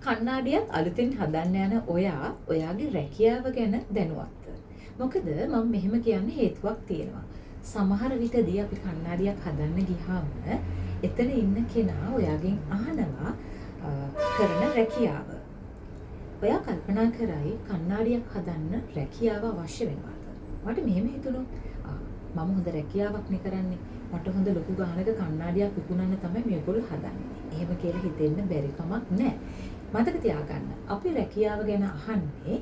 කණ්ණාඩියක් අලුතෙන් හදන්න යන ඔයාගේ රැකියාව ගැන දැනුවත්ද? මොකද මම මෙහෙම කියන්න හේතුවක් තියෙනවා. සමහර විටදී අපි කණ්ණාඩියක් හදන්න ගියාම එතන ඉන්න කෙනා ඔයාගෙන් අහනවා කරන රැකියාව. ඔයා කල්පනා කරයි කණ්ණාඩියක් හදන්න රැකියාව අවශ්‍ය වෙනවද? මට මෙහෙම හිතුණා. මම හොඳ රැකියාවක් නේ කරන්නේ. මට හොඳ ලොකු ගානක කණ්ණාඩියක් විකුණන්න තමයි මේගොල්ලෝ හදන්නේ. එහෙම කියලා හිතෙන්න බැරි කමක් නැහැ. මතක තියාගන්න. අපි රැකියාව ගැන අහන්නේ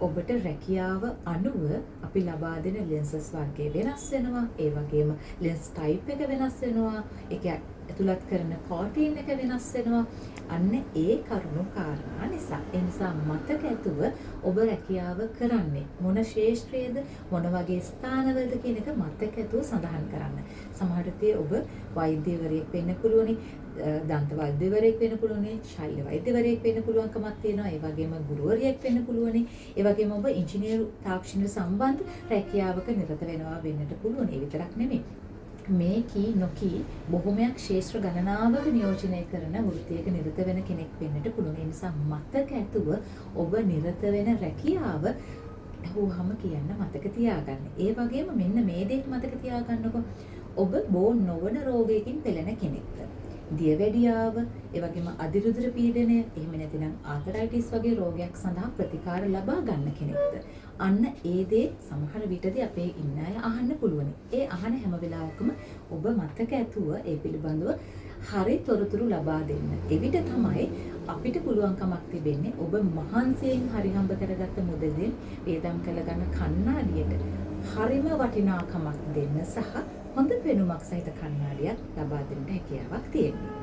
ඔබට රැකියාව අනුව අපි ලබා දෙන ලෙන්සස් වර්ගය වෙනස් වෙනවා. ඒ වගේම ලෙන්ස් ටයිප් එක වෙනස් වෙනවා. ඒක ඇතුළත් කරන කෝටින් එක වෙනස් වෙනවා. අන්න ඒ කරුණු කාරණා නිසා. ඒ නිසා මතක ඇතුව ඔබ රැකියාව කරන්නේ මොන ශාස්ත්‍රයේද මොන වගේ ස්ථානවලද කියන එක මතක ඇතුව සඳහන් කරන්න. සමහර විට ඔබ වෛද්‍යවරයෙක් වෙන්න පුළුවනි. දන්ත වෛද්‍යවරයෙක් වෙන්න පුළුවනි, ශල්‍ය වෛද්‍යවරයෙක් වෙන්න පුළුවන්කමක් තියෙනවා. ඒ වගේම ගුරුවරියෙක් වෙන්න පුළුවනි. ඒ වගේම ඔබ ඉංජිනේරු තාක්ෂණයට සම්බන්ධ රැකියාවක නිරත වෙනවා වෙන්නට පුළුවන්. ඒ විතරක් නෙමෙයි. මේ කී නොකී බොහොමයක් ශාස්ත්‍ර ගණනාවක නියෝජනය කරන වෘත්තියක නිරත වෙන කෙනෙක් වෙන්නට පුළුවන්. ඒ නිසා මතක ඇතුව ඔබ නිරත වෙන රැකියාව අහුවහම කියන්න මතක තියාගන්න. ඒ වගේම මෙන්න මේ දෙයක් මතක තියාගන්නකො. ඔබ බෝ නොවන රෝගයකින් පෙළෙන කෙනෙක්ද? දියවැඩියාව, ඒ වගේම අධිරුධිර පීඩනය, එහෙම නැතිනම් ආතරයිටිස් වගේ රෝගයක් සඳහා ප්‍රතිකාර ලබා ගන්න කෙනෙක්ද? අන්න ඒ දේ සමහර විටදී අපේ ඉන්න අය අහන්න පුළුවන්. ඒ අහන හැම වෙලාවකම ඔබ මතක ඇතුව ඒ පිළිබඳව හරි තොරතුරු ලබා දෙන්න. එවිට තමයි අපිට පුළුවන්කමක් තිබෙන්නේ ඔබ මහන්සියෙන් හරි හම්බ කරගත්ත මුදලෙන් වේදම් කළ ගන්න කණ්ණාඩියට හරිම වටිනාකමක් දෙන්න සහ හොඳ පෙනුමක් සහිත කණ්ණාඩියක් ලබා දෙන්න හැකියාවක් තියෙනවා.